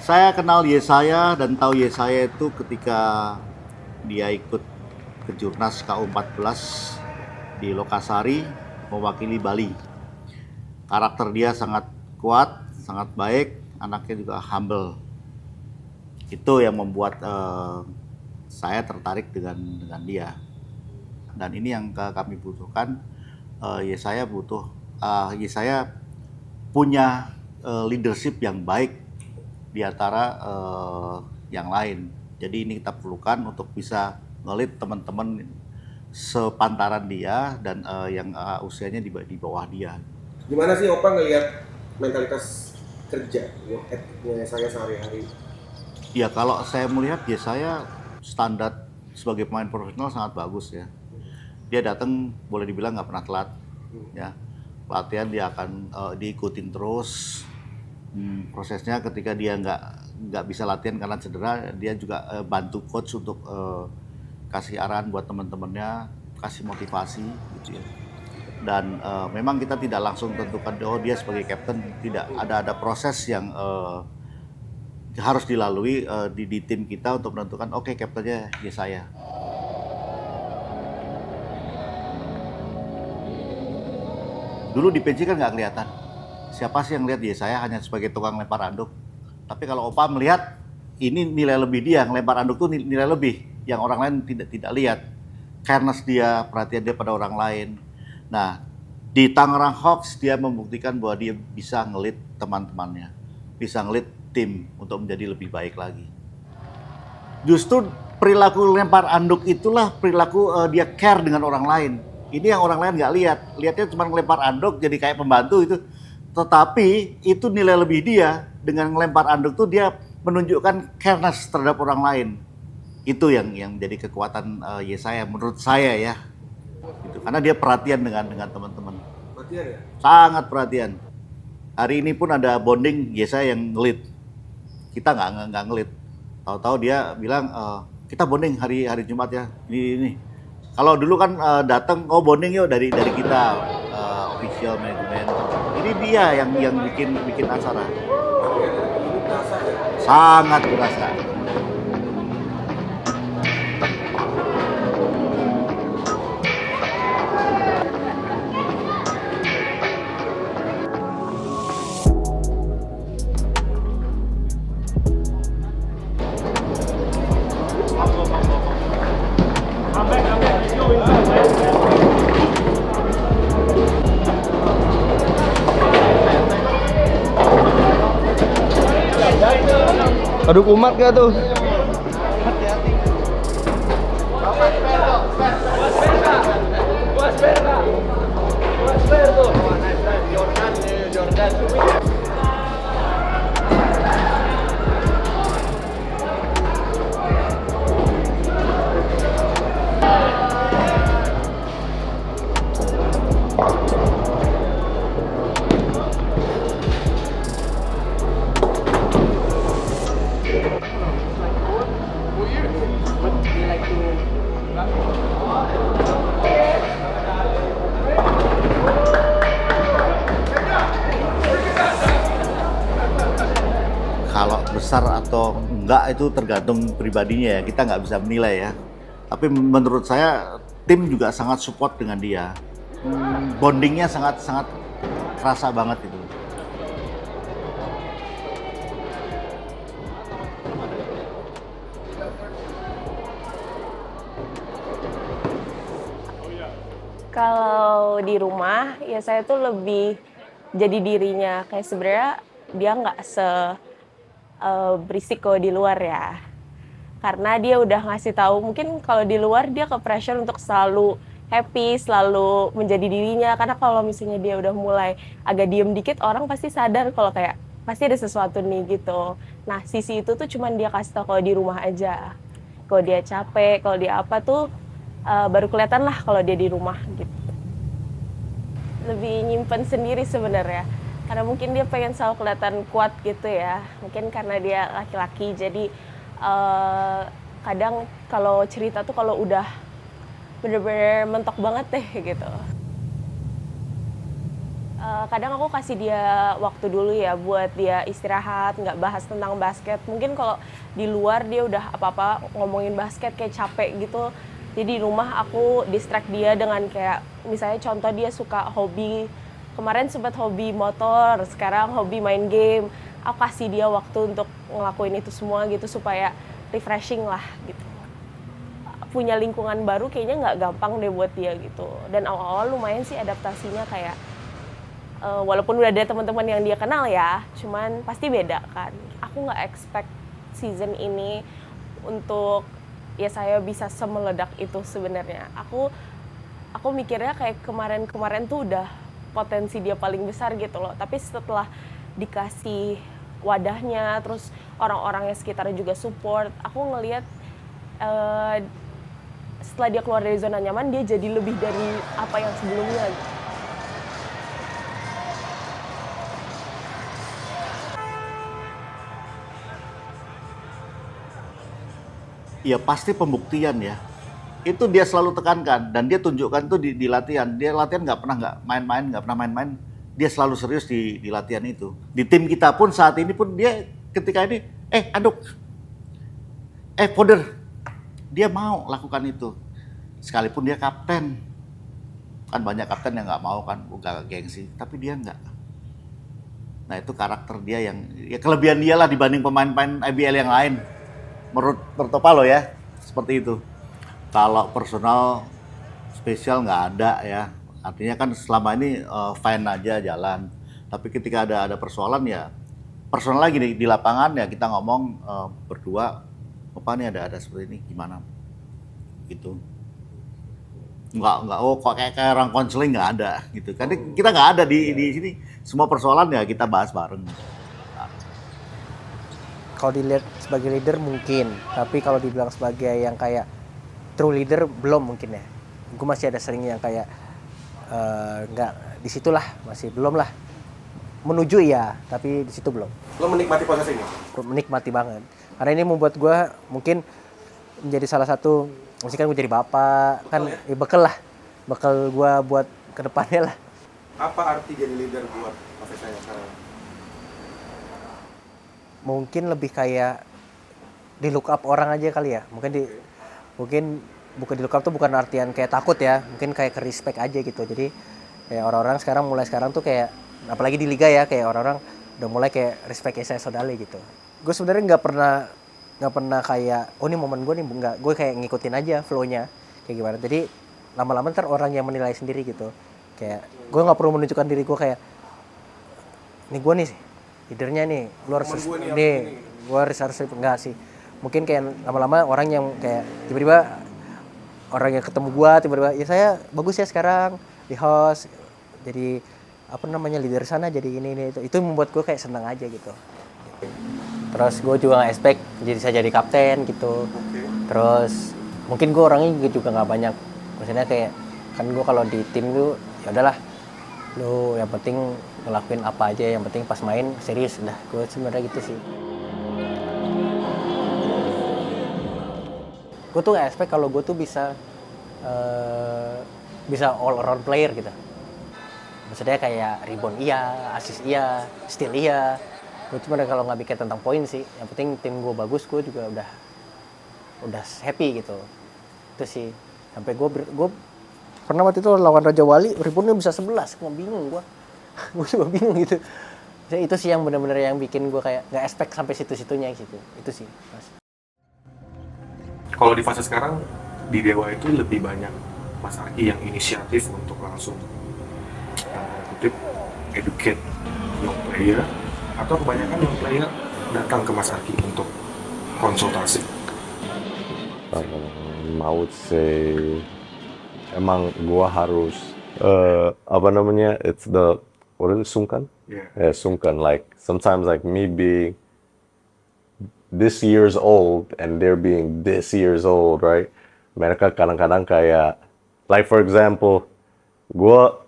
Saya kenal Yesaya dan tahu Yesaya itu ketika dia ikut Kejurnas KU14 di Lokasari mewakili Bali. Karakter dia sangat kuat, sangat baik, anaknya juga humble. Itu yang membuat saya tertarik dengan dia. Dan ini yang kami butuhkan. Yesaya punya leadership yang baik di antara yang lain. Jadi ini kita perlukan untuk bisa ngelit teman-teman sepantaran dia dan yang usianya di bawah dia. Gimana sih Opa ngelihat mentalitas kerja, work ethicnya saya sehari-hari? Ya kalau saya melihat ya saya standar sebagai pemain profesional sangat bagus ya. Dia datang boleh dibilang nggak pernah telat ya. Pelatihan dia akan diikutin terus. Prosesnya ketika dia nggak bisa latihan karena cedera, dia juga bantu coach untuk kasih arahan buat teman-temannya, kasih motivasi gitu ya. Dan memang kita tidak langsung tentukan oh dia sebagai captain, tidak ada proses yang harus dilalui di tim kita untuk menentukan oke kaptennya dia saya. Dulu di PJ kan nggak kelihatan. Siapa sih yang lihat dia saya hanya sebagai tukang lempar anduk. Tapi kalau Opa melihat ini nilai lebih dia, ngelempar anduk tuh nilai lebih yang orang lain tidak lihat. Karena dia perhatian dia pada orang lain. Nah, di Tangerang Hawks dia membuktikan bahwa dia bisa ngelit teman-temannya, bisa ngelit tim untuk menjadi lebih baik lagi. Justru perilaku lempar anduk itulah perilaku dia care dengan orang lain. Ini yang orang lain nggak lihat. Lihatnya cuma ngelempar anduk jadi kayak pembantu itu. Tetapi itu nilai lebih dia. Dengan ngelempar anduk tuh dia menunjukkan careness terhadap orang lain. Itu yang menjadi kekuatan Yesaya menurut saya ya. Gitu. Karena dia perhatian dengan teman-teman. Perhatian ya? Sangat perhatian. Hari ini pun ada bonding Yesaya yang ngelit. Kita nggak ngelit. Tahu-tahu dia bilang kita bonding hari Jumat ya. Ini. Kalau dulu kan datang bonding yuk dari kita official manajemen. Ini dia yang bikin acara. Sangat berasa. Aduh kumat gak tuh? Kalau besar atau enggak itu tergantung pribadinya ya, kita nggak bisa menilai ya. Tapi menurut saya tim juga sangat support dengan dia. Bondingnya sangat kerasa banget itu. Kalau di rumah ya saya tuh lebih jadi dirinya, kayak sebenarnya dia nggak berisik kalau di luar ya. Karena dia udah ngasih tahu, mungkin kalau di luar dia ke pressure untuk selalu happy, selalu menjadi dirinya. Karena kalau misalnya dia udah mulai agak diem dikit, orang pasti sadar kalau kayak pasti ada sesuatu nih gitu. Nah sisi itu tuh cuman dia kasih tahu kalau di rumah aja. Kalau dia capek, kalau dia apa tuh baru kelihatan lah kalau dia di rumah gitu. Lebih nyimpen sendiri sebenarnya. Karena mungkin dia pengen selalu kelihatan kuat gitu ya. Mungkin karena dia laki-laki, jadi kadang kalau cerita tuh kalau udah bener-bener mentok banget deh gitu. Kadang aku kasih dia waktu dulu ya buat dia istirahat, nggak bahas tentang basket. Mungkin kalau di luar dia udah apa-apa ngomongin basket kayak capek gitu. Jadi di rumah aku distract dia dengan kayak misalnya contoh dia suka hobi. Kemarin sempat hobi motor, sekarang hobi main game. Aku kasih dia waktu untuk ngelakuin itu semua gitu supaya refreshing lah gitu. Punya lingkungan baru kayaknya nggak gampang deh buat dia gitu. Dan awal-awal lumayan sih adaptasinya kayak walaupun udah ada teman-teman yang dia kenal ya, cuman pasti beda kan. Aku nggak expect season ini untuk ya saya bisa semeledak itu sebenarnya. Aku mikirnya kayak kemarin-kemarin tuh udah potensi dia paling besar gitu loh. Tapi setelah dikasih wadahnya, terus orang-orang yang sekitarnya juga support, aku ngelihat setelah dia keluar dari zona nyaman, dia jadi lebih dari apa yang sebelumnya gitu. Ya pasti pembuktian ya. Itu dia selalu tekankan dan dia tunjukkan tuh di latihan. Dia latihan nggak pernah main-main. Dia selalu serius di latihan itu. Di tim kita pun saat ini pun dia ketika ini, aduk, Poder, dia mau lakukan itu. Sekalipun dia kapten, kan banyak kapten yang nggak mau kan, gak gengsi, tapi dia nggak. Nah itu karakter dia yang, ya kelebihan dia lah dibanding pemain-pemain IBL yang lain. Menurut Palo ya, seperti itu. Kalau personal spesial nggak ada ya. Artinya kan selama ini fine aja jalan. Tapi ketika ada persoalan ya, personal lagi di lapangan ya kita ngomong berdua, apa nih ada seperti ini gimana? Gitu. Nggak kok kayak orang konseling nggak ada gitu. Kan kita nggak ada di sini. Semua persoalan ya kita bahas bareng. Kalau dilihat sebagai leader mungkin, tapi kalau dibilang sebagai yang kayak true leader belum mungkin ya. Gue masih ada sering yang kayak nggak di situlah, masih belum lah. Menuju ya, tapi di situ belum. Lo menikmati proses ini? Menikmati banget. Karena ini membuat gue mungkin menjadi salah satu, misalkan gue jadi bapak, kan ya bekal lah. Bekal gue buat kedepannya lah. Apa arti jadi leader buat profesinya sekarang? Mungkin lebih kayak di look up orang aja kali ya. Mungkin bukan di look up tuh bukan artian kayak takut ya, mungkin kayak ke respect aja gitu. Jadi kayak orang-orang mulai sekarang tuh kayak, apalagi di liga ya, kayak orang-orang udah mulai kayak respect Yesaya Sodale gitu. Gue sebenarnya nggak pernah kayak ini momen gue nih, nggak, gue kayak ngikutin aja flow-nya kayak gimana. Jadi lama-lama ntar orang yang menilai sendiri gitu. Kayak gue nggak perlu menunjukkan diri gue kayak ini gue nih leadernya nih, lu harus gue harus enggak sih. Mungkin kayak lama-lama orang yang kayak tiba-tiba orang yang ketemu gue tiba-tiba ya saya bagus ya sekarang di host jadi leader sana jadi ini itu membuat gue kayak senang aja gitu. Terus gue juga nggak expect jadi saya jadi kapten gitu. Terus mungkin gue orangnya juga nggak banyak, maksudnya kayak kan gue kalau di tim tuh ya udahlah lu yang penting ngelakuin apa aja, yang penting pas main serius udah. Gue sebenarnya gitu sih. Gue tuh nggak expect kalau gue tuh bisa all around player gitu. Maksudnya kayak rebound iya, assist iya, steal iya. Gue cuma kalau nggak bikin tentang poin sih. Yang penting tim gue bagus, gue juga udah happy gitu. Itu sih. Sampai gue pernah waktu itu lawan Raja Wali, reboundnya bisa 11. Gue bingung gue. Gue juga bingung gitu. Jadi itu sih yang benar-benar yang bikin gue kayak nggak expect sampai situ-situnya gitu. Itu sih. Mas. Kalau di fase sekarang di Dewa itu lebih banyak Mas Arki yang inisiatif untuk langsung kutip educate young player, atau kebanyakan young player datang ke Mas Arki untuk konsultasi? I would say emang gua harus it's the what is it, sungkan? Yeah, sungkan. Like sometimes like me being this years old and they're being this years old, right? Mereka kadang-kadang kayak, like for example, gua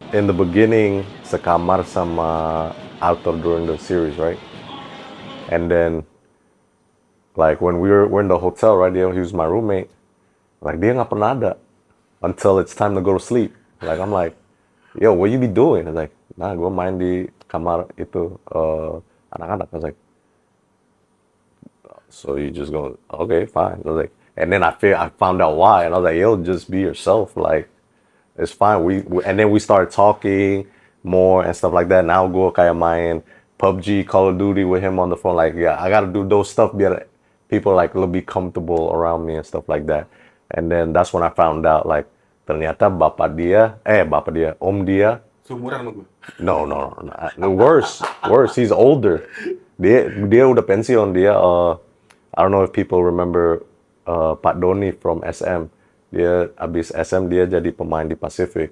in the beginning sekamar sama Arthur during the series, right? And then like when we're in the hotel, right? He was my roommate. Like dia nggak pernah ada until it's time to go to sleep. Like I'm like, yo, what you be doing? I was like, nah, gue main di kamar itu anak-anak. I was like, so you just go, okay, fine. I was like, and then I found out why, and I was like, yo, just be yourself. Like, it's fine. And then we started talking more and stuff like that. Now gue kayak main PUBG, Call of Duty with him on the phone. Like, yeah, I gotta do those stuff biar people like be comfortable around me and stuff like that. And then that's when I found out like ternyata om dia. Seumuran sama gue. No, worse. He's older. Dia udah pensiun. Dia I don't know if people remember Pak Doni from SM. Dia abis SM dia jadi pemain di Pacific.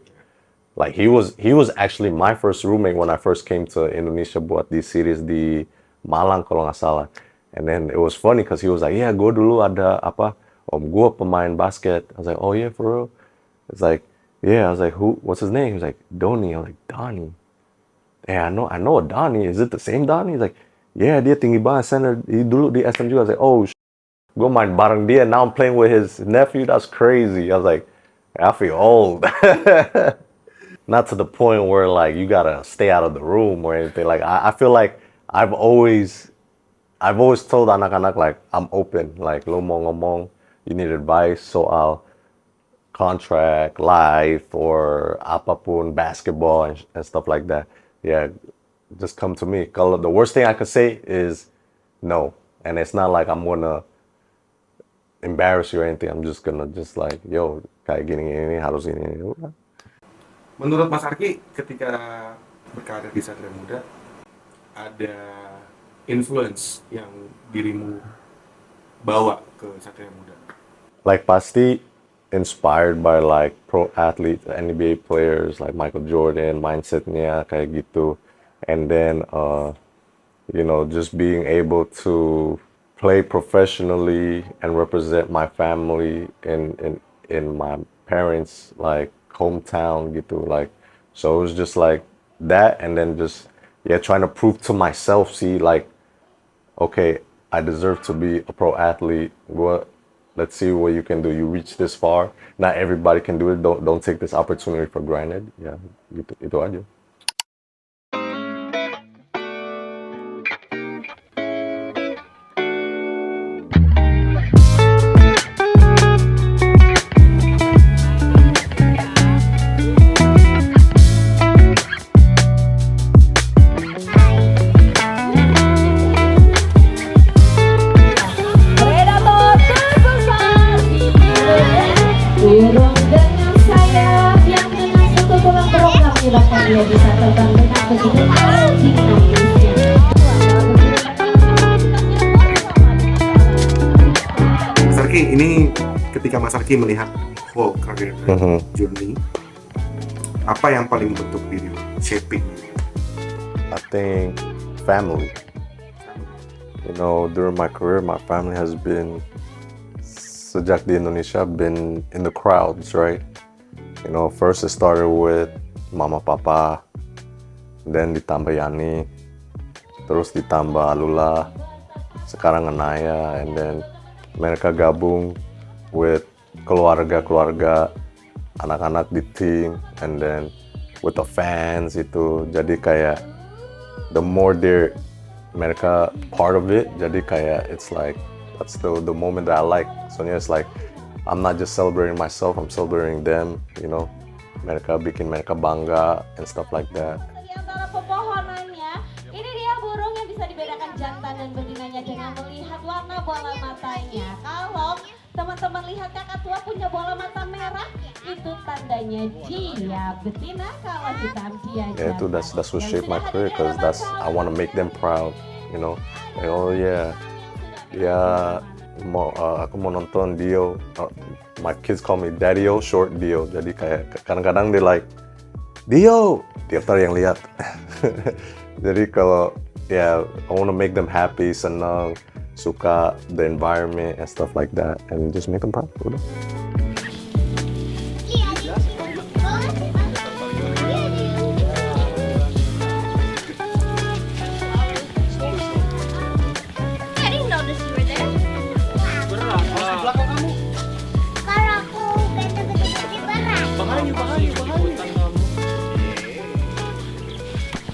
Like he was actually my first roommate when I first came to Indonesia buat di series di Malang kalau nggak salah. And then it was funny because he was like, yeah, gue dulu ada om gue pemain basket. I was like, oh yeah, for real? It's like, yeah. I was like, what's his name? He was like, Doni. I was like, Donnie. Yeah, I know a Donnie. Is it the same Donnie? He's like, yeah, dia tinggi banget, center. He dulu di SM juga. I was like, oh, gue main bareng dia. Now I'm playing with his nephew. That's crazy. I was like, I feel old. Not to the point where like you gotta stay out of the room or anything. Like I feel like I've always told anak-anak like I'm open. Like lo mau ngomong, you need advice, so I'll contract, life, or apapun, basketball and stuff like that. Yeah, just come to me. The worst thing I could say is no, and it's not like I'm gonna embarrass you or anything. I'm just gonna like, yo, kayak gini harus ini. Menurut Mas Arki, ketika berkarir di Satria Muda, ada influence yang dirimu bawa ke Satria Muda? Like pasti inspired by like pro athletes, NBA players like Michael Jordan, mindsetnya kayak gitu, and then just being able to play professionally and represent my family in my parents like hometown gitu, like so it was just like that, and then just trying to prove to myself, see like, okay, I deserve to be a pro athlete. Let's see what you can do. You reach this far. Not everybody can do it. Don't take this opportunity for granted. Ya, itu aja. Burung dengan sayap yang dengan satu tulang berokat menyebabkan dia bisa terbang dengan begitu dinamis. Mas Arki, ini ketika Mas Arki melihat career journey, apa yang paling bentuk diri shaping? I think family. You know, during my career, my family has been, sejak di Indonesia, been in the crowds, right? You know, first it started with mama papa, then ditambah Yani, terus ditambah Alula, sekarang Anaya, and then mereka gabung with keluarga-keluarga, anak-anak di tim, and then with the fans itu, jadi kayak the more mereka part of it, jadi kayak it's like that's the moment that I like. So it's like I'm not just celebrating myself, I'm celebrating them, you know. Mereka bikin mereka bangga and stuff like that. Di antara pepohonannya, ini dia burung yang bisa dibedakan jantan dan betinanya dengan melihat warna bola matanya. Kalau teman-teman lihat kakak tua punya bola mata merah, itu tandanya dia betina, kalau hitam dia jantan. Yeah, itu that's what shaped my career, because that's I want to make them proud, you know. Like, oh yeah, aku mau nonton Dio. My kids call me Daddy-o, short Dio. Jadi kayak kadang-kadang they like Dio, tiap hari yang lihat. Jadi kalau I want to make them happy, senang, suka the environment and stuff like that, and just make them proud. Udah.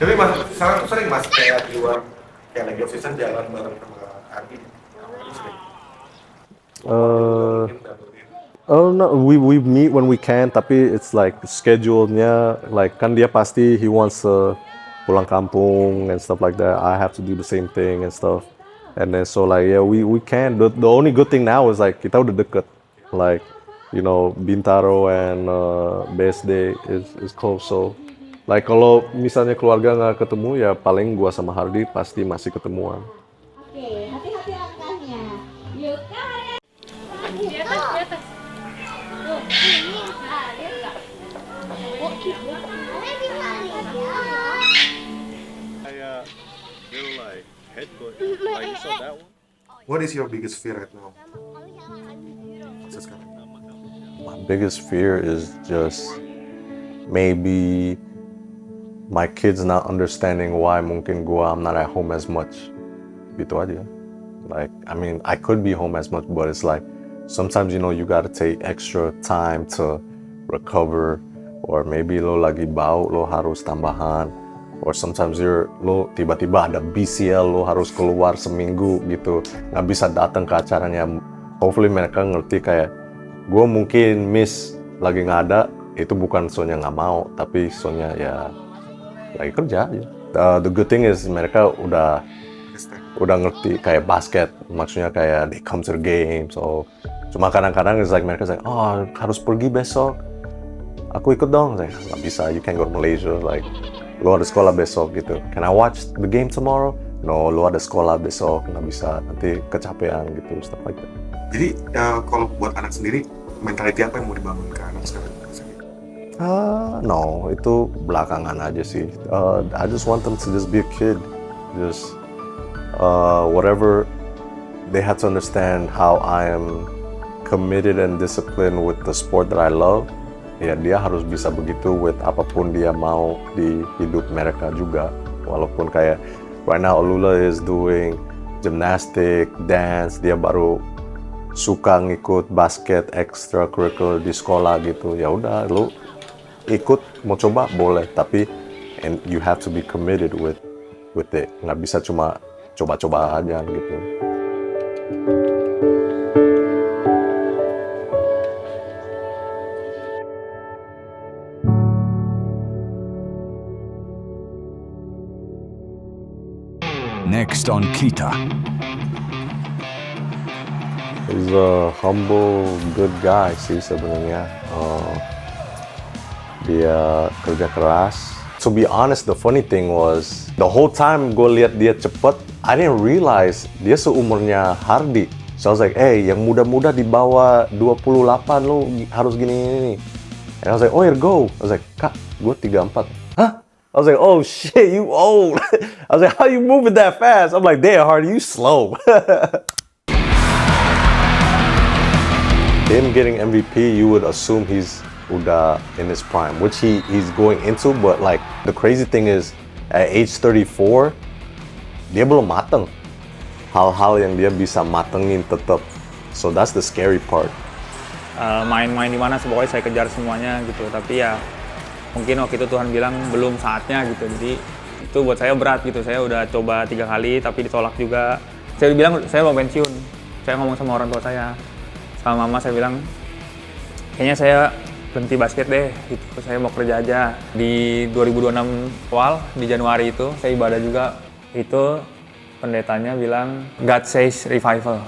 Tapi mas, sekarang sering mas kayak di luar kayak lagi off season jalan bareng sama Ardi. Oh no, we meet when we can, tapi it's like schedule-nya, like kan dia pasti he wants to pulang kampung and stuff like that. I have to do the same thing and stuff. And then so like yeah, we can. The only good thing now is like kita udah deket. Like you know Bintaro and BSD is close. So like kalau misalnya keluarga nggak ketemu ya paling gua sama Hardi pasti masih ketemuan. Oke, hati-hati langkahnya. Yuk, Di atas. Tuh, ini. Nah, lihat nggak? What is your biggest fear right now? Sekarang. My biggest fear is just maybe my kids not understanding why mungkin I'm not at home as much. Gitu aja. Like, I mean, I could be home as much, but it's like sometimes, you know, you gotta take extra time to recover, or maybe lo lagi bau, lo harus tambahan, or sometimes lo tiba-tiba ada BCL, lo harus keluar seminggu gitu, nggak bisa datang ke acaranya. Hopefully mereka ngerti kayak gue mungkin miss lagi nggak ada, itu bukan soalnya nggak mau, tapi soalnya ya lagi kerja aja. The good thing is mereka udah ngerti kayak basket, maksudnya kayak they come to the game. So cuma kadang-kadang it's like mereka say, oh harus pergi besok, aku ikut dong. Saya nggak bisa, you can go to Malaysia. Like lo ada sekolah besok gitu. Can I watch the game tomorrow? No, lo ada sekolah besok, nggak bisa, nanti kecapean gitu, stuff like that. Jadi kalau buat anak sendiri, mentality apa yang mau dibangun ke anak sekarang? No, itu belakangan aja sih. I just want them to just be a kid, just whatever. They have to understand how I am committed and disciplined with the sport that I love. Ya dia harus bisa begitu with apapun dia mau di hidup mereka juga. Walaupun kayak right now Alula is doing gymnastic, dance, dia baru suka ngikut basket extracurricular di sekolah gitu. Ya udah, lu ikut mau coba boleh, tapi and you have to be committed with it. Nggak bisa cuma coba-coba aja gitu. Next on Kita. He's a humble, good guy sih sebenarnya. Dia kerja keras. To be honest, the funny thing was, the whole time gue lihat dia cepet, I didn't realize dia seumurnya Hardi. So I was like, hey, yang muda-muda di bawah 28 lo harus gini. And I was like, oh here go. I was like, kak, gue 34. Hah? I was like, oh shit, you old. I was like, how you moving that fast? I'm like, damn, Hardy, you slow. Him getting MVP, you would assume he's udah in his prime, which he's going into, but like the crazy thing is at age 34, dia belum mateng. Hal-hal yang dia bisa matengin tetap. So that's the scary part. Main-main di mana pokoknya saya kejar semuanya gitu, tapi ya mungkin waktu itu Tuhan bilang belum saatnya gitu, jadi itu buat saya berat gitu. Saya udah coba 3 kali tapi ditolak juga. Saya bilang saya mau pensiun. Saya ngomong sama orang tua saya, sama mama, saya bilang kayaknya saya berhenti basket deh gitu. Saya mau kerja aja. Di 2026 awal di Januari itu saya ibadah juga, itu pendetanya bilang God says revival.